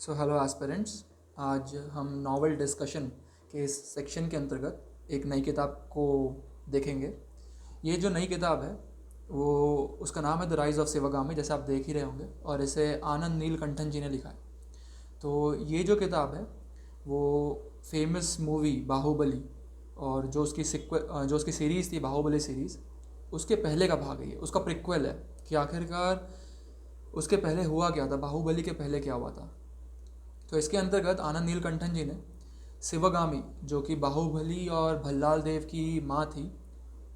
So hello aspirants. आज हम novel discussion के इस सेक्शन के अंतर्गत एक नई किताब को देखेंगे। ये जो नई किताब है वो उसका नाम है द राइज ऑफ शिवगामी, जैसे आप देख ही रहे होंगे, और इसे आनंद नीलकंठन जी ने लिखा है। तो ये जो किताब है वो फेमस मूवी बाहुबली और जो उसकी सीरीज़ थी बाहुबली सीरीज़, उसके पहले का भाग है। ये उसका प्रिक्वल है कि आखिरकार उसके पहले हुआ क्या था, बाहुबली के पहले क्या हुआ था। तो इसके अंतर्गत आनंद नीलकंठन जी ने शिवगामी, जो कि बाहुबली और भल्लाल देव की माँ थी,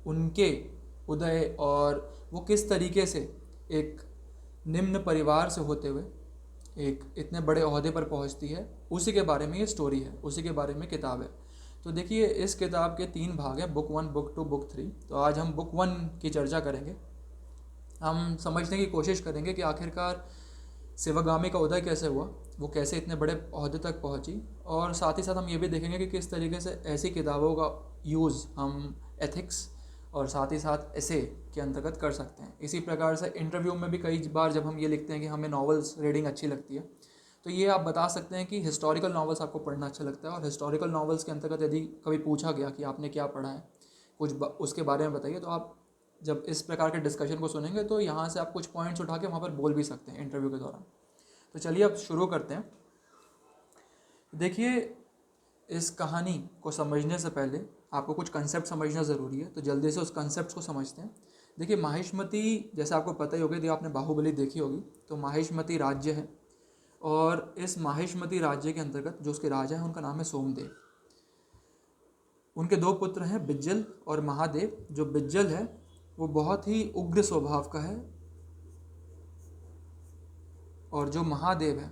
उनके उदय और वो किस तरीके से एक निम्न परिवार से होते हुए एक इतने बड़े ओहदे पर पहुंचती है, उसी के बारे में ये स्टोरी है, उसी के बारे में किताब है। तो देखिए, इस किताब के 3 भाग हैं, बुक 1, बुक 2, बुक 3। तो आज हम बुक 1 की चर्चा करेंगे। हम समझने की कोशिश करेंगे कि आखिरकार शिवगामी का उदय कैसे हुआ, वो कैसे इतने बड़े ओहदे तक पहुंची, और साथ ही साथ हम ये भी देखेंगे कि किस तरीके से ऐसी किताबों का यूज़ हम एथिक्स और साथ ही साथ ऐसे के अंतर्गत कर सकते हैं। इसी प्रकार से इंटरव्यू में भी कई बार जब हम ये लिखते हैं कि हमें नॉवेल्स रीडिंग अच्छी लगती है, तो ये आप बता सकते हैं कि हिस्टोरिकल नॉवेल्स आपको पढ़ना अच्छा लगता है। और हिस्टोरिकल नॉवेल्स के अंतर्गत यदि कभी पूछा गया कि आपने क्या पढ़ा है, उसके बारे में बताइए, तो आप जब इस प्रकार के डिस्कशन को सुनेंगे तो यहाँ से आप कुछ पॉइंट्स उठा के वहाँ पर बोल भी सकते हैं इंटरव्यू के दौरान। तो चलिए अब शुरू करते हैं। देखिए, इस कहानी को समझने से पहले आपको कुछ कंसेप्ट समझना ज़रूरी है, तो जल्दी से उस कंसेप्ट को समझते हैं। देखिए, माहिष्मती, जैसे आपको पता ही होगा, यदि आपने बाहुबली देखी होगी, तो माहिष्मती राज्य है, और इस माहिष्मती राज्य के अंतर्गत जो उसके राजा हैं उनका नाम है सोमदेव। उनके 2 पुत्र हैं, बिज्जल और महादेव। जो बिज्जल है वो बहुत ही उग्र स्वभाव का है, और जो महादेव है,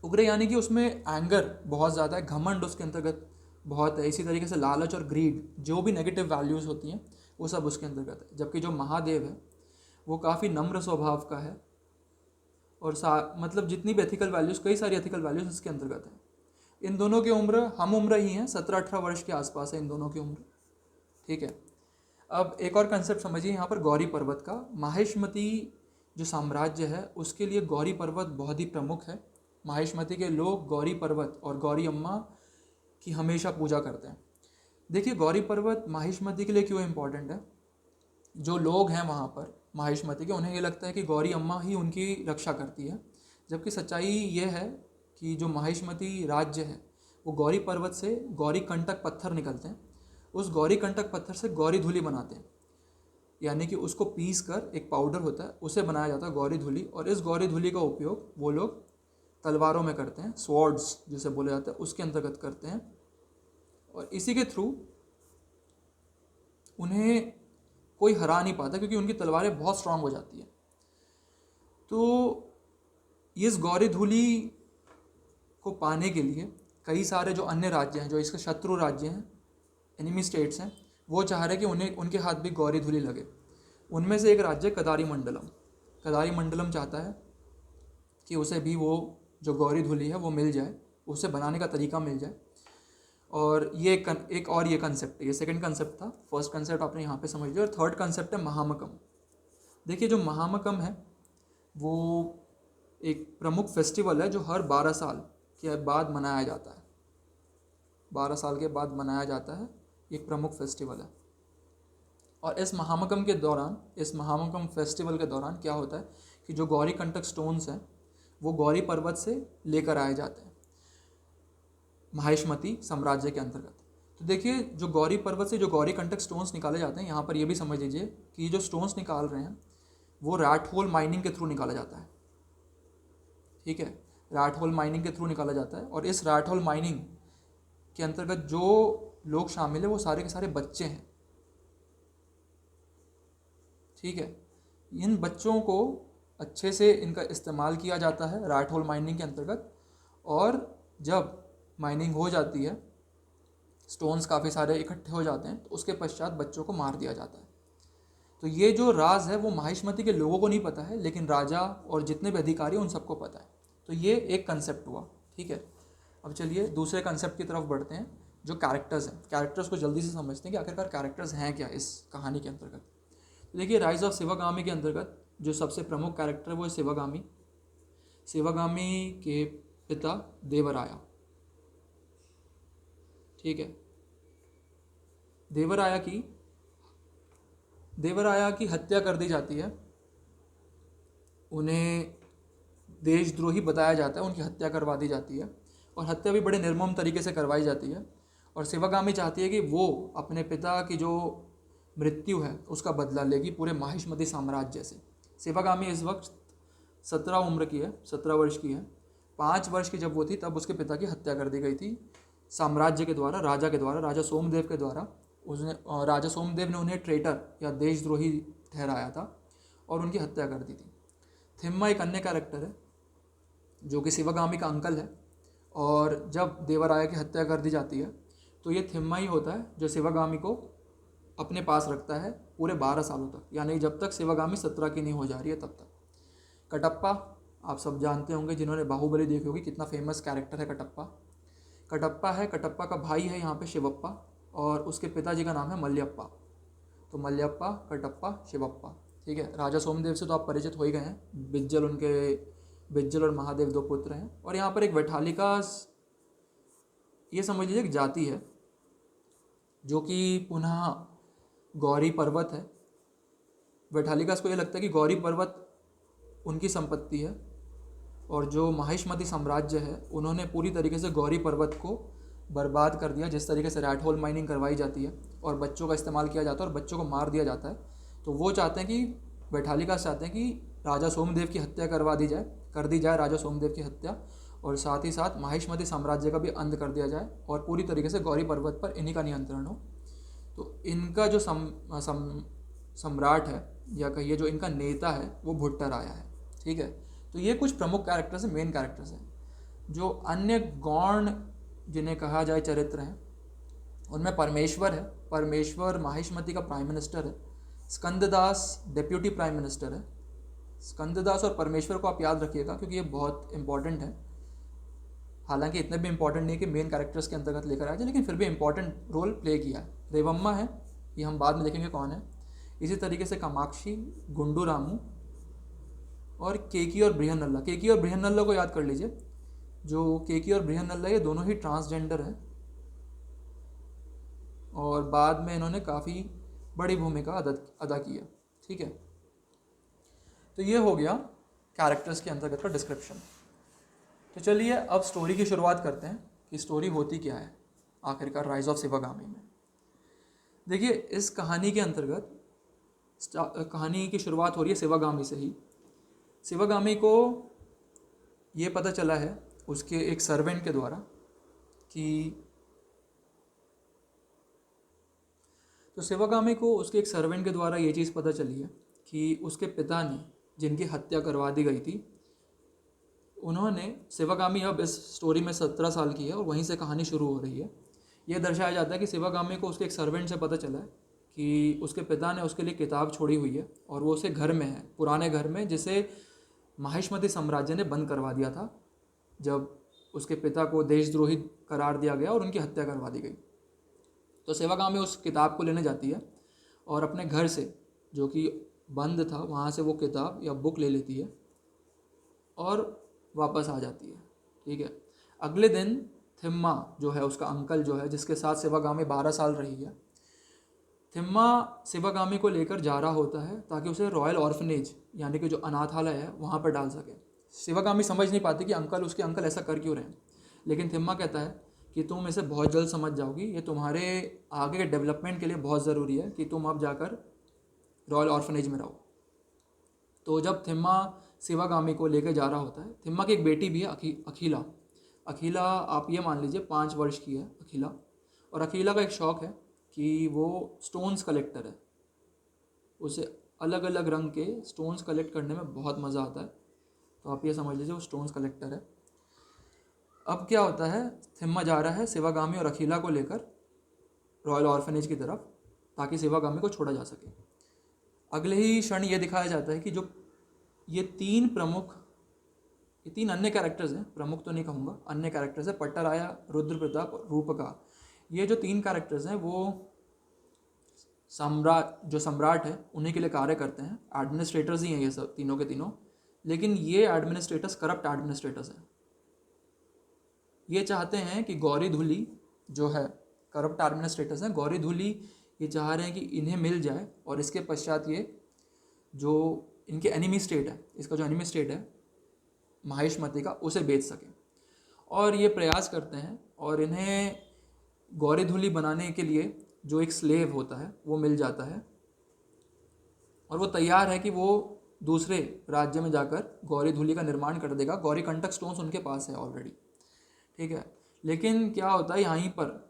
उग्र यानी कि उसमें एंगर बहुत ज़्यादा है, घमंड उसके अंतर्गत बहुत है। इसी तरीके से लालच और ग्रीड, जो भी नेगेटिव वैल्यूज़ होती हैं, वो सब उसके अंतर्गत है। जबकि जो महादेव है वो काफ़ी नम्र स्वभाव का है, और मतलब जितनी भी एथिकल वैल्यूज़, कई सारी एथिकल वैल्यूज़ इसके अंतर्गत है। इन दोनों की उम्र हम उम्र ही हैं, 17-18 वर्ष के आसपास है इन दोनों की उम्र। ठीक है। अब एक और कंसेप्ट समझिए यहाँ पर, गौरी पर्वत का। माहिष्मती जो साम्राज्य है उसके लिए गौरी पर्वत बहुत ही प्रमुख है। माहिष्मती के लोग गौरी पर्वत और गौरी अम्मा की हमेशा पूजा करते हैं। देखिए, गौरी पर्वत माहिष्मती के लिए क्यों इम्पोर्टेंट है। जो लोग हैं वहाँ पर माहिष्मती के, उन्हें ये लगता है कि गौरी अम्मा ही उनकी रक्षा करती है, जबकि सच्चाई ये है कि जो माहिष्मती राज्य है वो गौरी पर्वत से गौरी कंटक पत्थर निकलते हैं। उस गौरी कंटक पत्थर से गौरी धूली बनाते हैं, यानी कि उसको पीस कर एक पाउडर होता है, उसे बनाया जाता है गौरी धूली। और इस गौरी धूली का उपयोग वो लोग तलवारों में करते हैं, स्वॉर्ड्स जिसे बोले जाते हैं, उसके अंतर्गत करते हैं। और इसी के थ्रू उन्हें कोई हरा नहीं पाता, क्योंकि उनकी तलवारें बहुत स्ट्रांग हो जाती है। तो इस गौरी धूली को पाने के लिए कई सारे जो अन्य राज्य हैं, जो इसके शत्रु राज्य हैं, एनिमी स्टेट्स हैं, वो चाह रहे कि उन्हें उनके हाथ भी गौरी धूली लगे। उनमें से एक राज्य कदारी मंडलम। कदारी मंडलम चाहता है कि उसे भी वो जो गौरी धूली है वो मिल जाए, उसे बनाने का तरीका मिल जाए। और ये एक और ये कंसेप्ट है, ये सेकंड कंसेप्ट था। फर्स्ट कंसेप्ट आपने यहाँ पे समझ लिया। और थर्ड कंसेप्ट है महामकम। देखिए, जो महामकम है वो एक प्रमुख फेस्टिवल है जो हर 12 साल के बाद मनाया जाता है। 12 साल के बाद मनाया जाता है, एक प्रमुख फेस्टिवल है। और इस महामकम के दौरान, इस महामकम फेस्टिवल के दौरान क्या होता है कि जो गौरी कंटक स्टोन्स हैं वो गौरी पर्वत से लेकर आए जाते हैं माहिष्मती साम्राज्य के अंतर्गत। तो देखिए, जो गौरी पर्वत से जो गौरी कंटक स्टोन्स निकाले जाते हैं, यहाँ पर ये भी समझ लीजिए कि ये जो स्टोन्स निकाल रहे हैं वो रैट होल माइनिंग के थ्रू निकाला जाता है। ठीक है, रैट होल माइनिंग के थ्रू निकाला जाता है। और इस रैट होल माइनिंग के अंतर्गत जो लोग शामिल हैं वो सारे के सारे बच्चे हैं। ठीक है, इन बच्चों को अच्छे से इनका इस्तेमाल किया जाता है रैट होल माइनिंग के अंतर्गत। और जब माइनिंग हो जाती है, स्टोन्स काफ़ी सारे इकट्ठे हो जाते हैं, तो उसके पश्चात बच्चों को मार दिया जाता है। तो ये जो राज है वो माहिष्मती के लोगों को नहीं पता है, लेकिन राजा और जितने भी अधिकारी उन सबको पता है। तो ये एक कंसेप्ट हुआ। ठीक है, अब चलिए दूसरे कंसेप्ट की तरफ बढ़ते हैं, जो कैरेक्टर्स हैं। कैरेक्टर्स को जल्दी से समझते हैं कि आखिरकार कैरेक्टर्स हैं क्या इस कहानी के अंतर्गत। तो देखिए, राइज ऑफ शिवगामी के अंतर्गत जो सबसे प्रमुख कैरेक्टर है वो है शिवगामी। शिवगामी के पिता देवराया, ठीक है। देवराया की हत्या कर दी जाती है। उन्हें देशद्रोही बताया जाता है, उनकी हत्या करवा दी जाती है और हत्या भी बड़े निर्मम तरीके से करवाई जाती है। और शिवगामी चाहती है कि वो अपने पिता की जो मृत्यु है उसका बदला लेगी पूरे माहिष्मती साम्राज्य से। शिवगामी इस वक्त 17 वर्ष की है। 5 वर्ष की जब वो थी तब उसके पिता की हत्या कर दी गई थी साम्राज्य के द्वारा, राजा के द्वारा, राजा सोमदेव के द्वारा। उसने राजा सोमदेव ने उन्हें ट्रेटर या देशद्रोही ठहराया था और उनकी हत्या कर दी थी। थिम्मा एक अन्य कैरेक्टर है जो कि शिवगामी का अंकल है, और जब देवराया की हत्या कर दी जाती है तो ये थिम्मा ही होता है जो शिवगामी को अपने पास रखता है पूरे 12 सालों तक, यानी जब तक शिवगामी 17 की नहीं हो जा रही है तब तक। कटप्पा आप सब जानते होंगे, जिन्होंने बाहुबली देखी होगी, कितना फेमस कैरेक्टर है कटप्पा। कटप्पा का भाई है यहाँ पे शिवप्पा, और उसके पिताजी का नाम है मल्यप्पा। तो मल्यप्पा, कटप्पा, शिवप्पा, ठीक है। राजा सोमदेव से तो आप परिचित हो ही गए हैं। बिज्जल और महादेव 2 पुत्र हैं। और यहाँ पर एक वैठालिका, ये समझ लीजिए एक जाति है जो कि पुनः गौरी पर्वत है। वैठालिकास को ये लगता है कि गौरी पर्वत उनकी संपत्ति है, और जो माहिष्मती साम्राज्य है उन्होंने पूरी तरीके से गौरी पर्वत को बर्बाद कर दिया। जिस तरीके से रैट होल माइनिंग करवाई जाती है और बच्चों का इस्तेमाल किया जाता है और बच्चों को मार दिया जाता है, तो वो चाहते हैं कि वैठालिकास चाहते हैं कि राजा सोमदेव की हत्या कर दी जाए राजा सोमदेव की हत्या, और साथ ही साथ माहिष्मती साम्राज्य का भी अंत कर दिया जाए और पूरी तरीके से गौरी पर्वत पर इन्हीं का नियंत्रण हो। तो इनका जो सम्राट है, या कहिए जो इनका नेता है, वो भुट्टराया है, ठीक है। तो ये कुछ प्रमुख कैरेक्टर्स हैं, मेन कैरेक्टर्स हैं। जो अन्य गौण जिन्हें कहा जाए चरित्र हैं, उनमें परमेश्वर है। परमेश्वर माहिष्मती का प्राइम मिनिस्टर है। स्कंददास डेप्यूटी प्राइम मिनिस्टर है। स्कंददास और परमेश्वर को आप याद रखिएगा क्योंकि ये बहुत इंपॉर्टेंट है। हालांकि इतने भी इंपॉर्टेंट नहीं कि मेन कैरेक्टर्स के अंतर्गत लेकर आया जाए, लेकिन फिर भी इंपॉर्टेंट रोल प्ले किया है। रेवम्मा है, ये हम बाद में देखेंगे कौन है। इसी तरीके से कामाक्षी, गुंडू रामू और केकी और बृहन्नल्ला। केकी और बृहन्नल्ला को याद कर लीजिए। जो केकी और बृहन्नल्ला ये दोनों ही ट्रांसजेंडर हैं और बाद में इन्होंने काफ़ी बड़ी भूमिका अदा की है, ठीक है। तो ये हो गया कैरेक्टर्स के अंतर्गत का डिस्क्रिप्शन। तो चलिए अब स्टोरी की शुरुआत करते हैं कि स्टोरी होती क्या है आखिरकार राइज ऑफ शिवगामी में। देखिए, इस कहानी के अंतर्गत कहानी की शुरुआत हो रही है शिवगामी से ही। शिवगामी को ये पता चला है उसके एक सर्वेंट के द्वारा कि शिवगामी को उसके एक सर्वेंट के द्वारा ये चीज़ पता चली है कि उसके पिता ने जिनकी हत्या करवा दी गई थी, उन्होंने, शिवगामी अब इस स्टोरी में 17 साल की है और वहीं से कहानी शुरू हो रही है। यह दर्शाया जाता है कि शिवगामी को उसके एक सर्वेंट से पता चला है कि उसके पिता ने उसके लिए किताब छोड़ी हुई है और वो उसके घर में है, पुराने घर में, जिसे माहिष्मती साम्राज्य ने बंद करवा दिया था जब उसके पिता को देशद्रोही करार दिया गया और उनकी हत्या करवा दी गई। तो शिवगामी उस किताब को लेने जाती है और अपने घर से, जो कि बंद था, वहाँ से वो किताब या बुक ले लेती है और वापस आ जाती है, ठीक है। अगले दिन थिम्मा जो है, उसका अंकल जो है, जिसके साथ शिवगामी 12 साल रही है, थिम्मा शिवगामी को लेकर जा रहा होता है ताकि उसे रॉयल ऑर्फनेज यानी कि जो अनाथालय है वहाँ पर डाल सके। शिवगामी समझ नहीं पाती कि उसके अंकल ऐसा कर क्यों रहे हैं, लेकिन थिम्मा कहता है कि तुम इसे बहुत जल्द समझ जाओगी, ये तुम्हारे आगे के डेवलपमेंट के लिए बहुत ज़रूरी है कि तुम अब जाकर रॉयल ऑर्फनेज में रहो। तो जब थिम्मा शिवगामी को लेकर जा रहा होता है, थिम्मा की एक बेटी भी है, अखिला आप ये मान लीजिए 5 वर्ष की है अखिला। और अखिला का एक शौक़ है कि वो स्टोन्स कलेक्टर है, उसे अलग अलग रंग के स्टोन्स कलेक्ट करने में बहुत मज़ा आता है। तो आप ये समझ लीजिए वो स्टोन्स कलेक्टर है। अब क्या होता है, थिम्मा जा रहा है शिवगामी और अखिला को लेकर रॉयल ऑर्फनेज की तरफ ताकि शिवगामी को छोड़ा जा सके। अगले ही क्षण ये दिखाया जाता है कि जो ये 3 अन्य कैरेक्टर्स हैं, प्रमुख तो नहीं कहूँगा, अन्य कैरेक्टर्स हैं, पट्टराया, रुद्र प्रताप और रूपका। ये जो 3 कैरेक्टर्स हैं वो सम्राट है उन्हीं के लिए कार्य करते हैं, एडमिनिस्ट्रेटर्स ही हैं ये सब तीनों के तीनों। लेकिन ये एडमिनिस्ट्रेटर्स करप्ट एडमिनिस्ट्रेटर्स हैं। ये चाहते हैं कि गौरी धूली जो है, करप्ट एडमिनिस्ट्रेटर्स हैं, गौरी धूली ये चाह रहे हैं कि इन्हें मिल जाए और इसके पश्चात ये जो इनके एनिमी स्टेट है, इसका जो एनिमी स्टेट है माहिष्मती का, उसे बेच सके। और ये प्रयास करते हैं और इन्हें गौरी धूली बनाने के लिए जो एक स्लेव होता है वो मिल जाता है और वो तैयार है कि वो दूसरे राज्य में जाकर गौरी धूली का निर्माण कर देगा। गौरी कंटक स्टोन्स उनके पास है ऑलरेडी, ठीक है। लेकिन क्या होता है, यहीं पर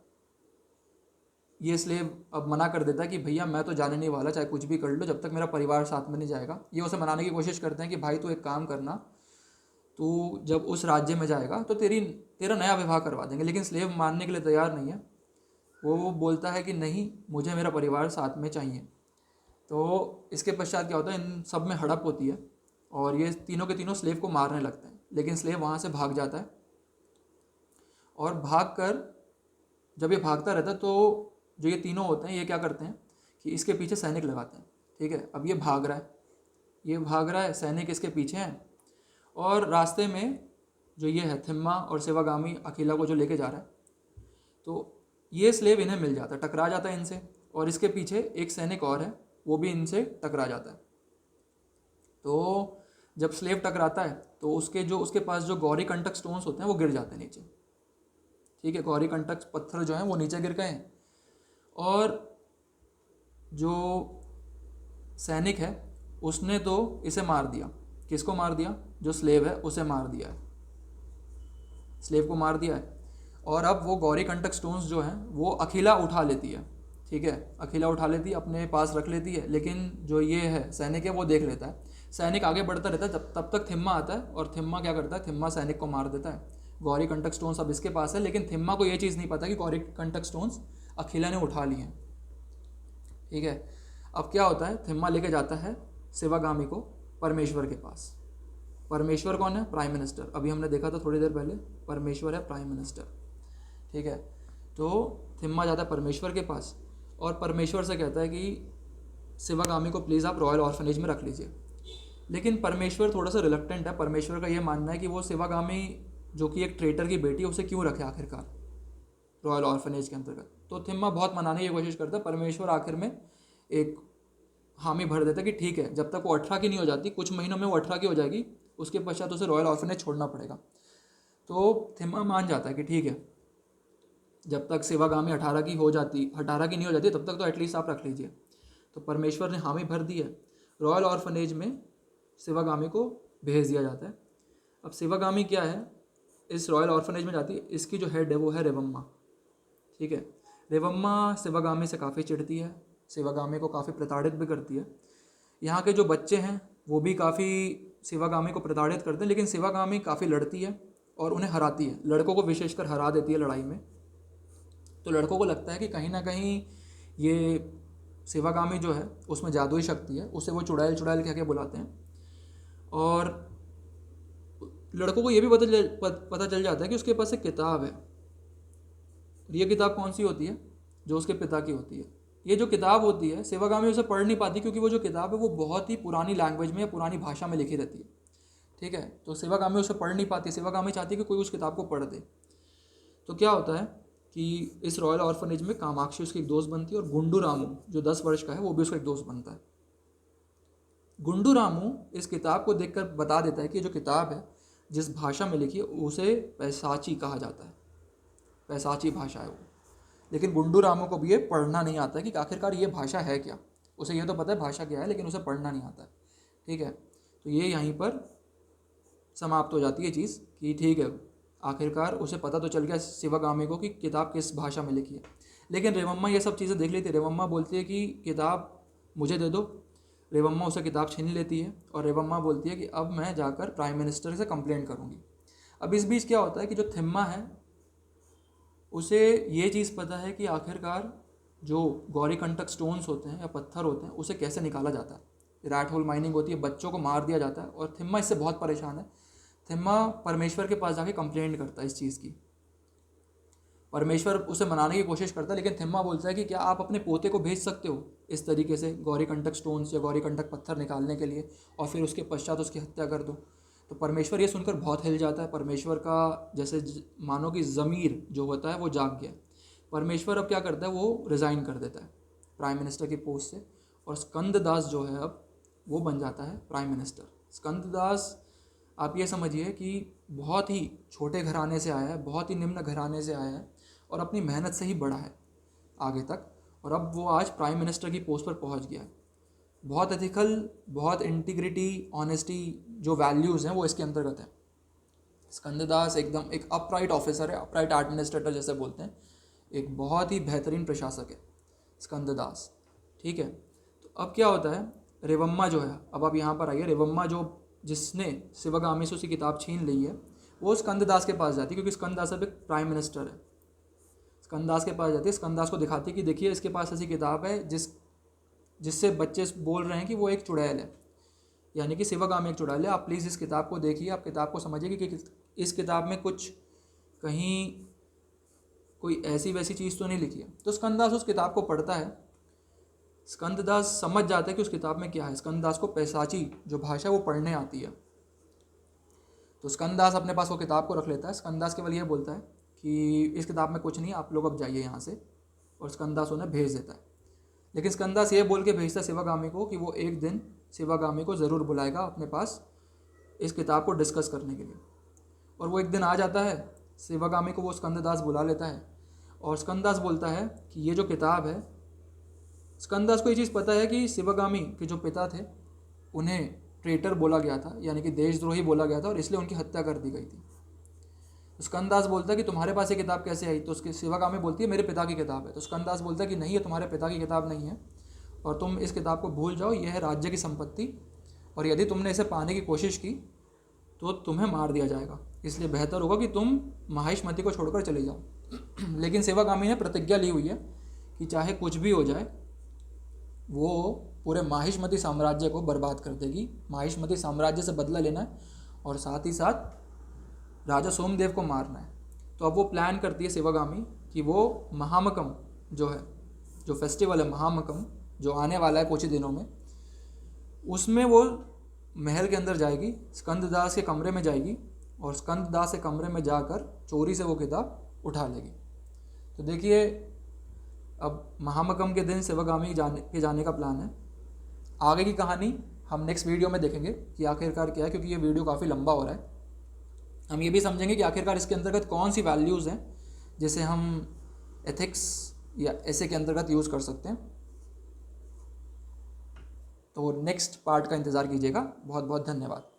ये स्लेव अब मना कर देता है कि भैया मैं तो जाने नहीं वाला, चाहे कुछ भी कर लो, जब तक मेरा परिवार साथ में नहीं जाएगा। ये उसे मनाने की कोशिश करते हैं कि भाई तू एक काम करना, तू जब उस राज्य में जाएगा तो तेरा नया विवाह करवा देंगे। लेकिन स्लेव मानने के लिए तैयार नहीं है। वो बोलता है कि नहीं, मुझे मेरा परिवार साथ में चाहिए। तो इसके पश्चात क्या होता है, इन सब में हड़प होती है और ये तीनों के तीनों स्लेव को मारने लगते हैं। लेकिन स्लेव वहाँ से भाग जाता है और भागकर जब ये भागता रहता है तो जो ये तीनों होते हैं ये क्या करते हैं कि इसके पीछे सैनिक लगाते हैं, ठीक है। अब ये भाग रहा है, सैनिक इसके पीछे हैं और रास्ते में जो ये है थिम्मा और शिवागामी अकेला को जो लेके जा रहा है, तो ये स्लेव इन्हें मिल जाता है, टकरा जाता है इनसे। और इसके पीछे एक सैनिक और है, वो भी इनसे टकरा जाता है। तो जब स्लेव टकराता है तो उसके पास जो गौरी कंटक स्टोन्स होते हैं वो गिर जाते हैं नीचे, ठीक है। गौरी कंटक पत्थर जो हैं वो नीचे गिर गए हैं और जो सैनिक है उसने तो इसे मार दिया। किसको मार दिया? जो स्लेव है उसे मार दिया है, स्लेव को मार दिया है। और अब वो गौरी कंटक स्टोन्स जो हैं वो अखिला उठा लेती है, ठीक है। अखिला उठा लेती है, अपने पास रख लेती है। लेकिन जो ये है सैनिक है वो देख लेता है। सैनिक आगे बढ़ता रहता है, तब तक थिम्मा आता है और थिम्मा क्या करता है, थिम्मा सैनिक को मार देता है। गौरी कंटक स्टोन्स अब इसके पास है, लेकिन थिम्मा को ये चीज़ नहीं पता कि गौरी कंटक स्टोन्स अखिला ने उठा लिए हैं, ठीक है। अब क्या होता है, थिम्मा लेके जाता है शिवागामी को परमेश्वर के पास। परमेश्वर कौन है? Prime minister. अभी हमने देखा था थोड़ी देर पहले, परमेश्वर है प्राइम मिनिस्टर, ठीक है। तो थिम्मा जाता है परमेश्वर के पास और परमेश्वर से कहता है कि शिवागामी को प्लीज़ आप रॉयल ऑर्फनेज में रख लीजिए। लेकिन परमेश्वर थोड़ा सा रिलक्टेंट है। परमेश्वर का ये मानना है कि वो शिवागामी जो कि एक ट्रेटर की बेटी है उसे क्यों रखे आखिरकार रॉयल ऑर्फनेज के अंतर्गत। तो थिम्मा बहुत मनाने की कोशिश करता है। परमेश्वर आखिर में एक हामी भर देता है कि ठीक है, जब तक वो 18 की नहीं हो जाती, कुछ महीनों में वो 18 की हो जाएगी, उसके पश्चात उसे रॉयल ऑर्फनेज छोड़ना पड़ेगा। तो थिम्मा मान जाता है कि ठीक है, जब तक शिवागामी 18 की नहीं हो जाती तब तक तो एटलीस्ट आप रख लीजिए। तो परमेश्वर ने हामी भर दी है। रॉयल ऑर्फनेज में शिवागामी को भेज दिया जाता है। अब शिवागामी क्या है, इस रॉयल ऑर्फनेज में जाती है, इसकी जो हेड है वो है रेवम्मा, ठीक है। रेवम्मा शिवागामी से काफ़ी चिढ़ती है, शिवागामी को काफ़ी प्रताड़ित भी करती है। यहाँ के जो बच्चे हैं वो भी काफ़ी शिवागामी को प्रताड़ित करते हैं, लेकिन शिवागामी काफ़ी लड़ती है और उन्हें हराती है। लड़कों को विशेषकर हरा देती है लड़ाई में। तो लड़कों को लगता है कि कहीं ना कहीं ये शिवागामी जो है उसमें जादुई शक्ति है, उसे वो चुड़ैल कह के बुलाते हैं। और लड़कों को ये भी पता चल जाता है कि उसके पास एक किताब है। ये किताब कौन सी होती है? जो उसके पिता की होती है। ये जो किताब होती है शिवागामी उसे पढ़ नहीं पाती, क्योंकि वो जो किताब है वो बहुत ही पुरानी लैंग्वेज में या पुरानी भाषा में लिखी रहती है, ठीक है। तो शिवागामी उसे पढ़ नहीं पाती। शिवागामी चाहती है कि कोई उस किताब को पढ़ दे। तो क्या होता है कि इस रॉयल ऑर्फनेज में कामाक्षी उसकी एक दोस्त बनती है और गुंडू रामू जो 10 वर्ष का है वो भी उसका एक दोस्त बनता है। गुंडू रामू इस किताब को देखकर बता देता है कि जो किताब है जिस भाषा में लिखी है उसे पैसाची कहा जाता है, पैसाची भाषा है वो। लेकिन गुंडू रामू को भी ये पढ़ना नहीं आता है कि आखिरकार ये भाषा है क्या। उसे ये तो पता है भाषा क्या है, लेकिन उसे पढ़ना नहीं आता है, ठीक है। तो ये यहीं पर समाप्त हो जाती है चीज़ कि ठीक है, आखिरकार उसे पता तो चल गया शिवागामी को कि किताब किस भाषा में लिखी है। लेकिन रेवम्मा ये सब चीज़ें देख लेती है। रेवम्मा बोलती है कि किताब मुझे दे दो। रेवम्मा उसे किताब छीन लेती है और रेवम्मा बोलती है कि अब मैं जाकर प्राइम मिनिस्टर से कंप्लेंट करूँगी। अब इस बीच क्या होता है कि जो थिम्मा है उसे ये चीज़ पता है कि आखिरकार जो गौरी कंटक स्टोन्स होते हैं या पत्थर होते हैं उसे कैसे निकाला जाता है। रैट होल माइनिंग होती है, बच्चों को मार दिया जाता है और थिम्मा इससे बहुत परेशान है। थिम्मा परमेश्वर के पास जाके कंप्लेंट करता है इस चीज़ की। परमेश्वर उसे मनाने की कोशिश करता है, लेकिन थिम्मा बोलता है कि क्या आप अपने पोते को भेज सकते हो इस तरीके से गौरीकंटक स्टोन्स या गौरीकंटक पत्थर निकालने के लिए और फिर उसके पश्चात उसकी हत्या कर दो। तो परमेश्वर ये सुनकर बहुत हिल जाता है। परमेश्वर का जैसे मानो कि ज़मीर जो होता है वो जाग गया। परमेश्वर अब क्या करता है, वो रिज़ाइन कर देता है प्राइम मिनिस्टर की पोस्ट से, और स्कंददास जो है अब वो बन जाता है प्राइम मिनिस्टर। स्कंददास आप ये समझिए कि बहुत ही छोटे घराने से आया है, बहुत ही निम्न घराने से आया है और अपनी मेहनत से ही बढ़ा है आगे तक, और अब वो आज प्राइम मिनिस्टर की पोस्ट पर पहुंच गया है। बहुत एथिकल, बहुत इंटीग्रिटी, ऑनेस्टी जो वैल्यूज़ हैं वो इसके अंतर्गत है। स्कंददास एकदम एक अपराइट ऑफिसर है, अपराइट एडमिनिस्ट्रेटर जैसे बोलते हैं, एक बहुत ही बेहतरीन प्रशासक है स्कंददास। ठीक है, तो अब क्या होता है, रेवम्मा जो है, अब आप यहाँ पर आइए, रेवम्मा जो जिसने शिवगामी से उसकी किताब छीन ली है वो स्कंददास के पास जाती है, क्योंकि स्कंददास अब एक प्राइम मिनिस्टर है। स्कंददास के पास जाती है, स्कंददास को दिखाती है कि देखिए इसके पास ऐसी किताब है जिससे बच्चे बोल रहे हैं कि वो एक चुड़ैल है, यानी कि शिवगामी एक चुड़ैल है। आप प्लीज़ इस किताब को देखिए, आप किताब को समझिए कि इस किताब में कुछ कहीं कोई ऐसी वैसी चीज़ तो नहीं लिखी है। तो स्कंददास उस किताब को पढ़ता है। स्कंददास समझ जाता है कि उस किताब में क्या है। स्कंददास को पैसाची जो भाषा वो पढ़ने आती है, तो स्कंददास अपने पास वो किताब को रख लेता है। स्कंददास केवल ये बोलता है कि इस किताब में कुछ नहीं, आप लोग अब जाइए यहाँ से, और स्कंददास उन्हें भेज देता है। लेकिन स्कंददास ये बोल के भेजता है शिवगामी को कि वो एक दिन शिवगामी को ज़रूर बुलाएगा अपने पास इस किताब को डिस्कस करने के लिए। और वो एक दिन आ जाता है, शिवगामी को वो स्कंददास बुला लेता है और स्कंददास बोलता है कि ये जो किताब है, स्कंददास को ये चीज़ पता है कि शिवगामी के जो पिता थे उन्हें ट्रेटर बोला गया था, यानी कि देशद्रोही बोला गया था, और इसलिए उनकी हत्या कर दी गई थी। तो स्कंददास बोलता है कि तुम्हारे पास ये किताब कैसे आई? तो उसकी शिवगामी बोलती है मेरे पिता की किताब है। तो स्कंददास बोलता है कि नहीं, ये तुम्हारे पिता की किताब नहीं है और तुम इस किताब को भूल जाओ, यह है राज्य की संपत्ति, और यदि तुमने इसे पाने की कोशिश की तो तुम्हें मार दिया जाएगा, इसलिए बेहतर होगा कि तुम माहिष्मति को छोड़कर चले जाओ। लेकिन शिवगामी ने प्रतिज्ञा ली हुई है कि चाहे कुछ भी हो जाए वो पूरे माहिष्मति साम्राज्य को बर्बाद कर देगी, माहिष्मति साम्राज्य से बदला लेना है और साथ ही साथ राजा सोमदेव को मारना है। तो अब वो प्लान करती है शिवगामी कि वो महामकम जो है, जो फेस्टिवल है महामकम जो आने वाला है कुछ ही दिनों में, उसमें वो महल के अंदर जाएगी, स्कंददास के कमरे में जाएगी और स्कंददास के कमरे में जाकर चोरी से वो किताब उठा लेगी। तो देखिए अब महामकम के दिन शिवगामी जाने का प्लान है। आगे की कहानी हम नेक्स्ट वीडियो में देखेंगे कि आखिरकार क्या है, क्योंकि ये वीडियो काफ़ी लंबा हो रहा है। हम ये भी समझेंगे कि आखिरकार इसके अंतर्गत कौन सी वैल्यूज़ हैं जिसे हम एथिक्स या ऐसे के अंतर्गत यूज़ कर सकते हैं। तो नेक्स्ट पार्ट का इंतज़ार कीजिएगा। बहुत बहुत धन्यवाद।